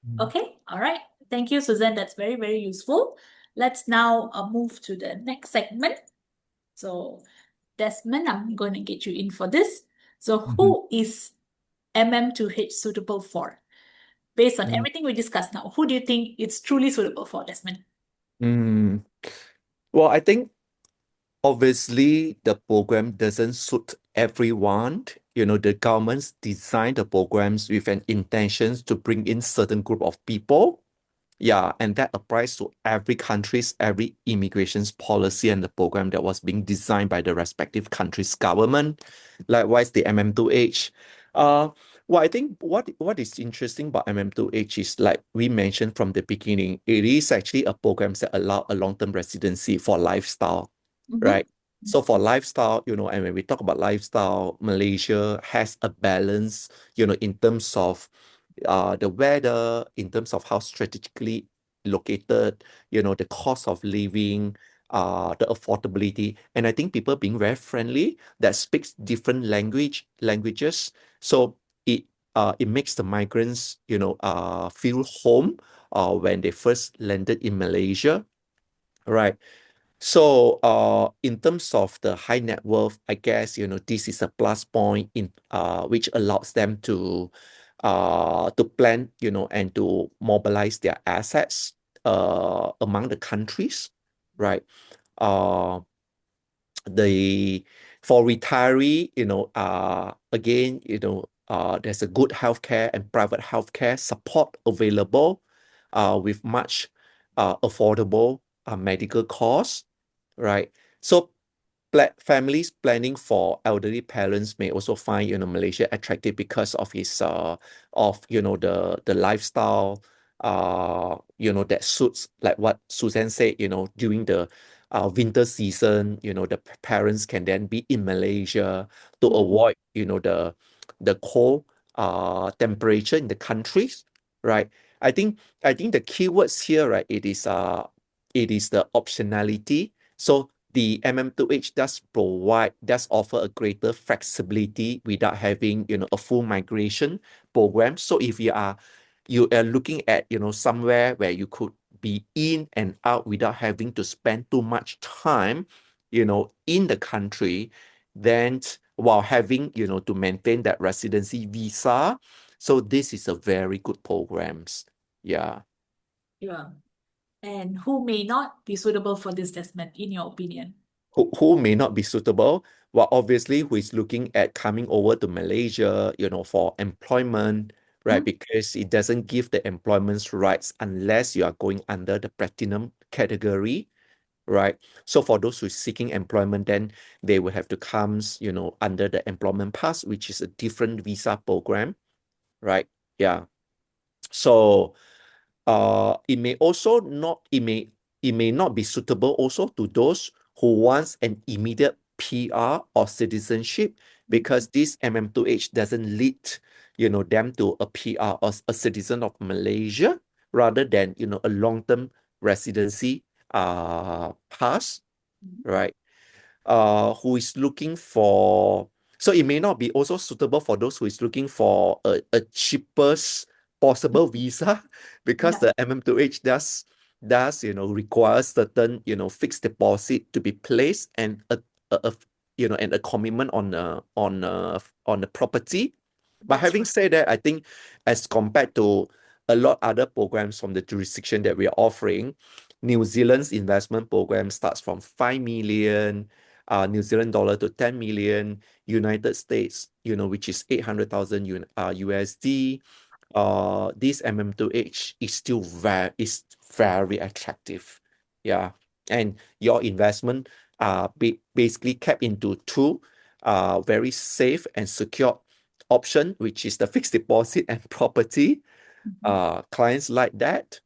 Mm. okay, all right. Thank you, Suzanne. That's very, very useful. Let's now move to the next segment. So, Desmond, I'm going to get you in for this. So, Mhm. who is MM2H suitable for? Based on Mm. everything we discussed now, who do you think it's truly suitable for, Desmond? Mm. Well, I think obviously the program doesn't suit everyone. The governments design the programs with an intention to bring in certain group of people. Yeah, and that applies to every country's every immigrations policy and the program that was being designed by the respective country's government. Likewise, the MM2H. Uh, I think what is interesting about MM2H is like we mentioned from the beginning, it is actually a program that allow a long-term residency for lifestyle, Mm-hmm. right? So for lifestyle, and when we talk about lifestyle, Malaysia has a balance, in terms of the weather, in terms of how strategically located, the cost of living, the affordability, and I think people being very friendly that speaks different languages. So it makes the migrants, feel home when they first landed in Malaysia, right? So, in terms of the high net worth, I guess, this is a plus point in which allows them to plan, and to mobilize their assets among the countries, right? Uh, the for retiree, again, there's a good healthcare and private healthcare support available, with much affordable medical costs, right? So families planning for elderly parents may also find, Malaysia attractive because of its the lifestyle, that suits like what Suzanne said, during the winter season, the parents can then be in Malaysia to avoid, the cold temperature in the countries, right? I think the keywords here, right, it is the optionality. So the MM2H does offer a greater flexibility without having, a full migration program. So if you are looking at, somewhere where you could be in and out without having to spend too much time, in the country, then while having, to maintain that residency visa. So this is a very good programs. Yeah. Yeah. And who may not be suitable for this, Desmond, in your opinion? Who may not be suitable. Well, obviously, who is looking at coming over to Malaysia, for employment, right? Hmm? Because it doesn't give the employment rights unless you are going under the platinum category, right? So for those who are seeking employment, then they will have to come, under the employment pass, which is a different visa program, right? Yeah. So it may not be suitable also to those who wants an immediate PR or citizenship, because this MM2H doesn't lead, them to a PR or a citizen of Malaysia, rather than, a long-term residency pass, right? Who is looking for, so it may not be also suitable for those who is looking for a cheapest possible visa, because Yeah, the MM2H does require certain, fixed deposit to be placed, and a and a commitment on the property. But that's having right. said that, I think as compared to a lot other programs from the jurisdiction that we are offering, New Zealand's investment program starts from 5 million New Zealand dollar to 10 million, United States, which is 800,000 USD. This MM2H is very attractive. Yeah. And your investment basically kept into two very safe and secure option, which is the fixed deposit and property. Clients like that.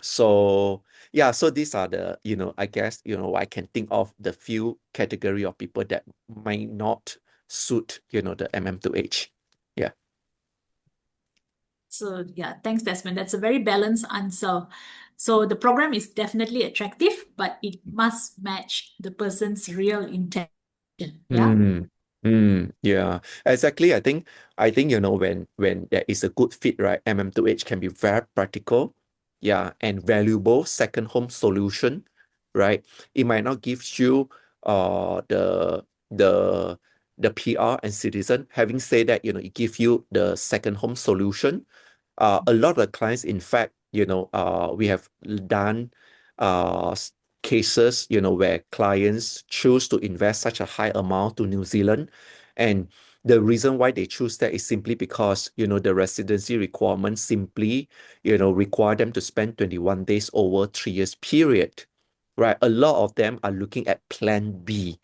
So yeah, so these are the, I guess, I can think of the few category of people that might not suit, the MM2H. Yeah. So yeah, thanks, Desmond. That's a very balanced answer. So the program is definitely attractive, but it must match the person's real intention. Yeah. Yeah, exactly. I think, when there is a good fit, right, MM2H can be very practical, yeah, and valuable second home solution, right? It might not give you the the PR and citizen. Having said that, it gives you the second home solution. A lot of clients, in fact, we have done cases, where clients choose to invest such a high amount to New Zealand. And the reason why they choose that is simply because, the residency requirements simply, require them to spend 21 days over 3 years period, right? A lot of them are looking at plan B,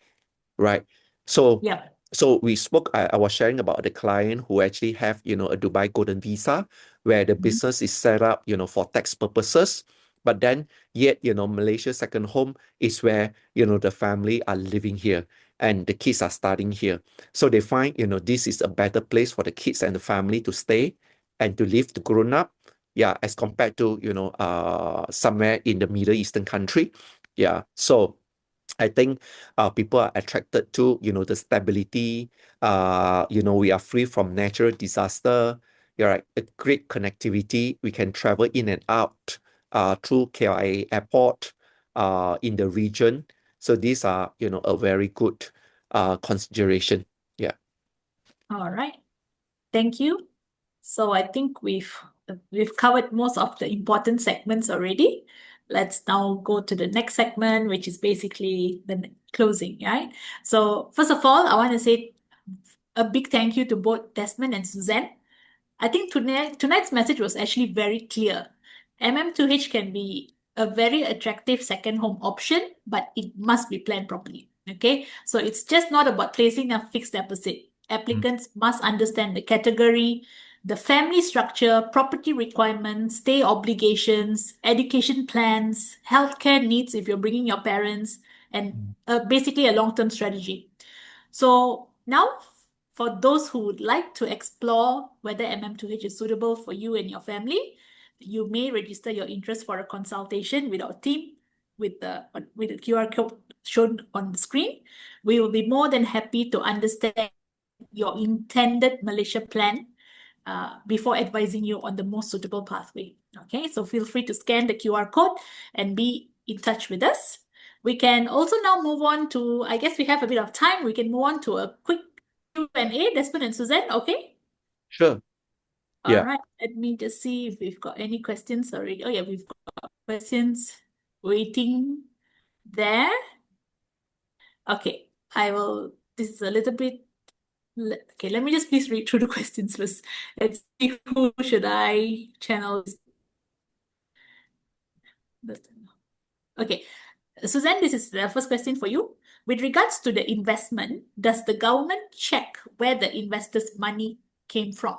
right? So Yeah. so we spoke, I was sharing about the client who actually have, a Dubai Golden Visa, where the business is set up, for tax purposes. But then yet, Malaysia second home is where, the family are living here and the kids are studying here. So they find, this is a better place for the kids and the family to stay and to live, to grown up. Yeah, as compared to, somewhere in the Middle Eastern country. Yeah. So I think people are attracted to, the stability. We are free from natural disaster. You're right, a great connectivity. We can travel in and out through KLIA airport in the region. So these are, a very good consideration. Yeah. All right. Thank you. So I think we've covered most of the important segments already. Let's now go to the next segment, which is basically the closing, right? So first of all, I want to say a big thank you to both Desmond and Suzanne. I think tonight's message was actually very clear. MM2H can be a very attractive second home option, but it must be planned properly. Okay, so it's just not about placing a fixed deposit. Applicants must understand the category, the family structure, property requirements, stay obligations, education plans, healthcare needs if you're bringing your parents, and basically a long-term strategy. So now, for those who would like to explore whether MM2H is suitable for you and your family, you may register your interest for a consultation with our team with the QR code shown on the screen. We will be more than happy to understand your intended Malaysia plan before advising you on the most suitable pathway. Okay, so feel free to scan the QR code and be in touch with us. We can also now move on to, I guess we have a bit of time. We can move on to a quick Q&A, Desmond and Suzanne, okay? Sure. All Yeah. right, let me just see if we've got any questions already. Oh yeah, we've got questions waiting there. Okay, this is a little bit, okay, let me just please read through the questions first. Let's see who should I channel this. Okay, Suzanne, this is the first question for you. With regards to the investment, does the government check where the investors' money came from?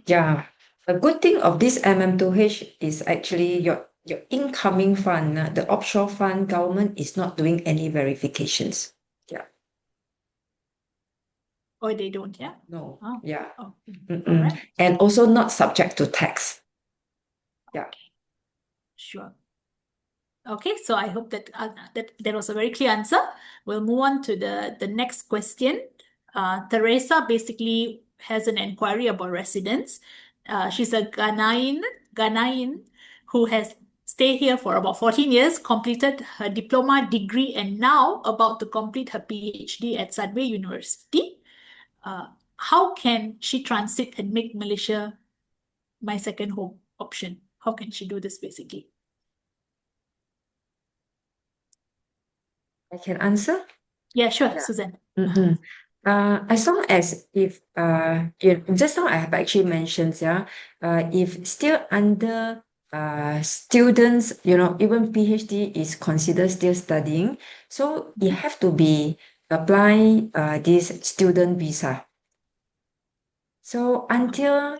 Yeah. A good thing of this MM2H is actually your incoming fund, the offshore fund, government is not doing any verifications. Yeah. Or they don't, yeah? No. Oh, Yeah. oh, all right. And also not subject to tax. Yeah. Sure. Okay, so I hope that that was a very clear answer. We'll move on to the next question. Teresa basically has an inquiry about residence. She's a Ghanaian who has stayed here for about 14 years, completed her diploma degree, and now about to complete her PhD at Sudbury University. How can she transit and make Malaysia my second home option? How can she do this basically? I can answer? Yeah, sure, Yeah. Suzanne. As long as just now I have actually mentioned, if still under students, even PhD is considered still studying. So you have to be apply this student visa. So until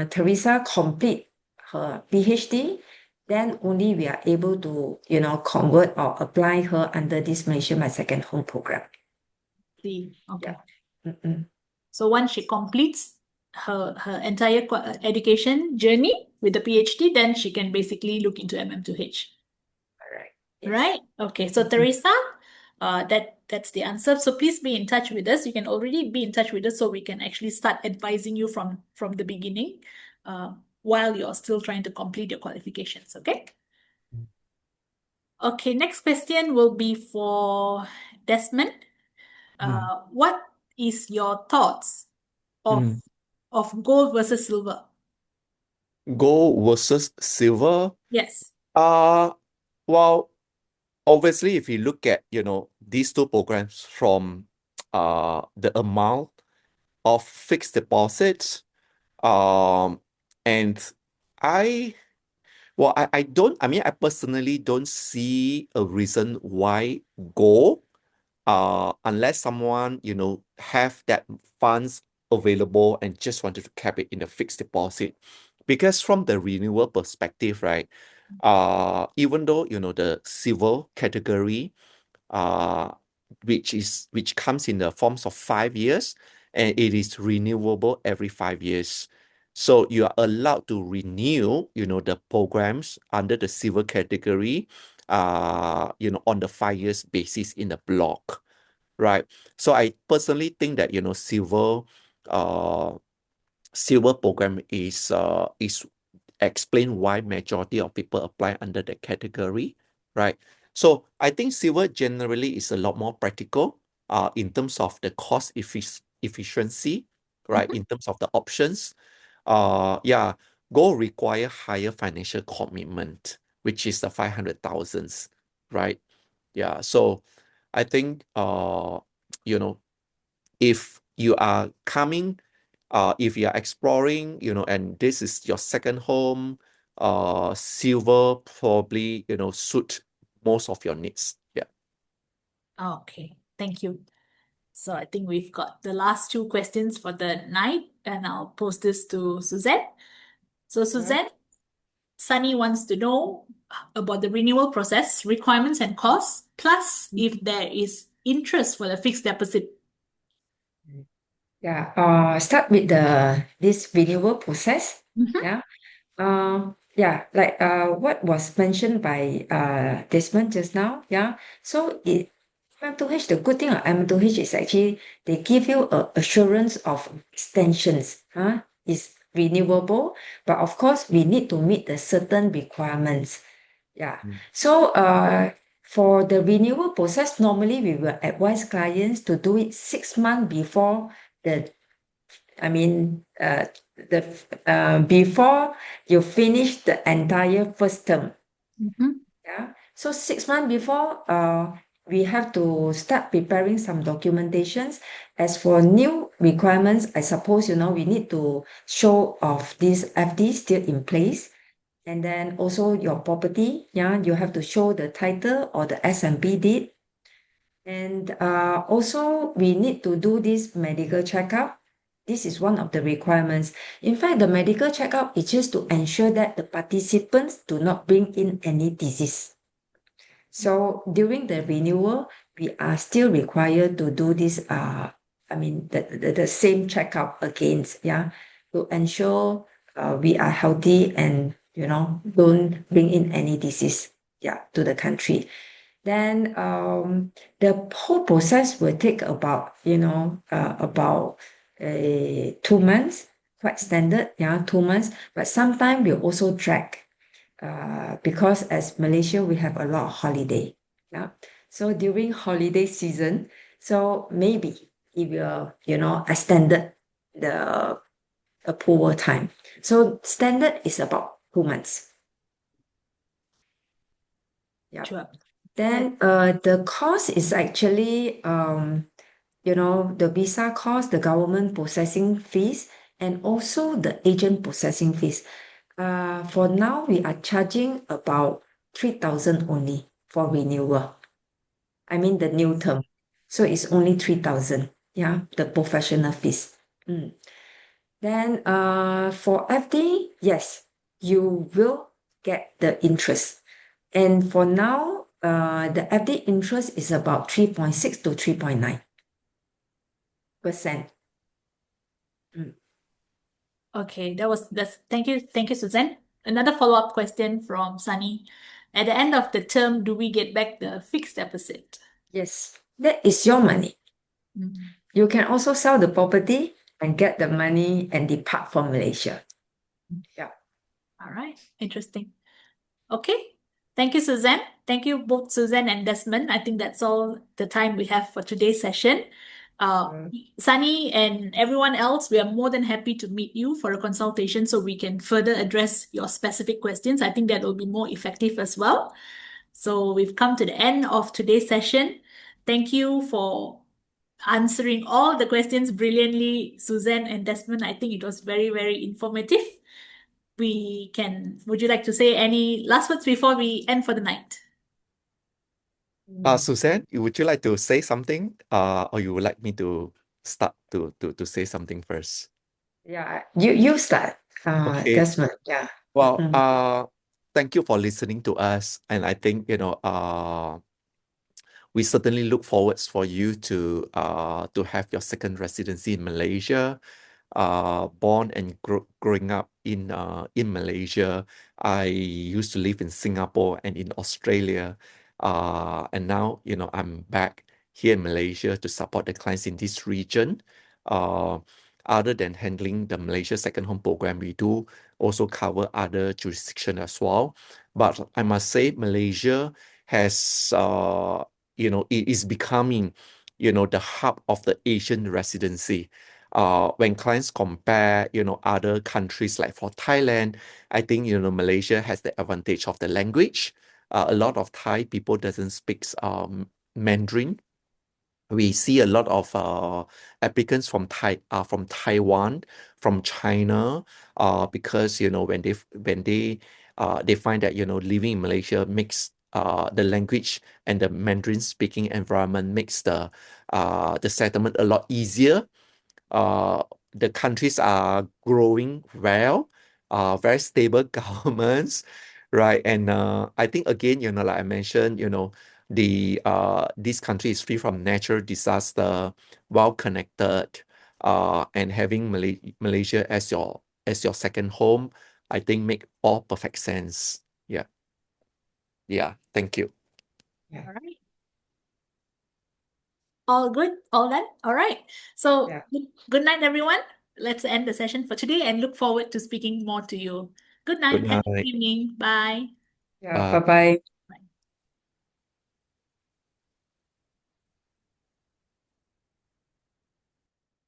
Teresa complete her PhD, then only we are able to, convert or apply her under this Malaysia My Second Home program. See, okay. Yeah. Mm-mm. So once she completes her entire education journey with the PhD, then she can basically look into MM2H. All right. Yes. Right? Okay. So Teresa, that's the answer. So please be in touch with us. You can already be in touch with us so we can actually start advising you from the beginning, while you're still trying to complete your qualifications. Okay. Okay. Next question will be for Desmond. Mm. What is your thoughts of Mm. gold versus silver? Gold versus silver. Yes. Uh, well, obviously, if you look at, these two programs from the amount of fixed deposits, um, and I I don't, I mean, I personally don't see a reason why gold, unless someone, have that funds available and just wanted to cap it in a fixed deposit. Because from the renewal perspective, right, even though, the civil category, uh, which comes in the forms of 5 years, and it is renewable every 5 years. So you are allowed to renew, the programs under the civil category, on the 5 years basis in a block, right? So I personally think that, uh, silver program is explain why majority of people apply under that category, right? So I think silver generally is a lot more practical in terms of the cost efficiency, right? Mhm. In terms of the options. Yeah, gold require higher financial commitment, which is the 500,000s, right? Yeah, so I think you know, if you are coming, if you are exploring, and this is your second home, silver probably, suit most of your needs. Yeah. Okay. Thank you. So I think we've got the last two questions for the night, and I'll post this to Suzette. So All right. Suzette, Sunny wants to know about the renewal process, requirements and costs, plus if there is interest for the fixed deposit. Yeah. Start with this renewal process. Mhm. Yeah. Yeah, like what was mentioned by Desmond just now. Yeah. So M2H, the good thing of M2H is actually they give you a assurance of extensions. It's renewable, but of course we need to meet the certain requirements. Yeah. Mm. So for the renewal process, normally we will advise clients to do it 6 months before the I mean, before you finish the entire first term. Mhm. Yeah. So 6 months before, we have to start preparing some documentations. As for new requirements, I suppose, we need to show of this FD still in place. And then also your property, yeah, you have to show the title or the SMP deed. And also, we need to do this medical checkup. This is one of the requirements. In fact, the medical checkup is just to ensure that the participants do not bring in any disease. So during the renewal, we are still required to do this, the same checkup again, yeah, to ensure we are healthy and, don't bring in any disease, yeah, to the country. Then the whole process will take about 2 months, quite standard, yeah, 2 months. But sometimes we also drag because as Malaysia we have a lot of holiday. Yeah. So during holiday season, so maybe it will extended the approval time. So standard is about 2 months. Yeah. Sure. Then the cost is actually the visa cost, the government processing fees, and also the agent processing fees. For now, we are charging about 3,000 only for renewal. I mean the new term. So it's only 3,000. Yeah, the professional fees. Then for FD, yes, you will get the interest. And for now, the FD interest is about 3.6 to 3.9%. Okay, that's thank you, Suzanne. Another follow-up question from Sunny. At the end of the term, do we get back the fixed deposit? Yes, that is your money. Mm. You can also sell the property and get the money and depart from Malaysia. Yeah. All right, interesting. Okay. Thank you, Suzanne. Thank you both, Suzanne and Desmond. I think that's all the time we have for today's session. Mm. Sunny and everyone else, we are more than happy to meet you for a consultation so we can further address your specific questions. I think that will be more effective as well. So we've come to the end of today's session. Thank you for answering all the questions brilliantly, Suzanne and Desmond. I think it was very, very informative. Would you like to say any last words before we end for the night? Suzanne, would you like to say something? Or you would like me to start to say something first? Yeah, you start, Okay. Desmond. Yeah. Well, Mm. thank you for listening to us. And I think, we certainly look forwards for you to have your second residency in Malaysia. Born and growing up in Malaysia. I used to live in Singapore and in Australia. And now, I'm back here in Malaysia to support the clients in this region. Uh, Other than handling the Malaysia Second Home Program, we do also cover other jurisdiction as well. But I must say, Malaysia has, it is becoming, the hub of the Asian residency. When clients compare, other countries like for Thailand, I think, Malaysia has the advantage of the language. A lot of Thai people doesn't speak Mandarin. We see a lot of applicants from Taiwan, from China, because when they find that living in Malaysia makes the language and the Mandarin speaking environment makes the settlement a lot easier. uh, the countries are growing well, very stable governments, right? And I think again, like I mentioned, this country is free from natural disaster, well connected, and having Malaysia as your second home, I think make all perfect sense. Yeah, yeah. Thank you. Yeah. All right. All good? All done? All right. So Yeah. good night, everyone. Let's end the session for today and look forward to speaking more to you. Good Good night. Have a good night. evening. Bye. Yeah. Bye. Bye-bye.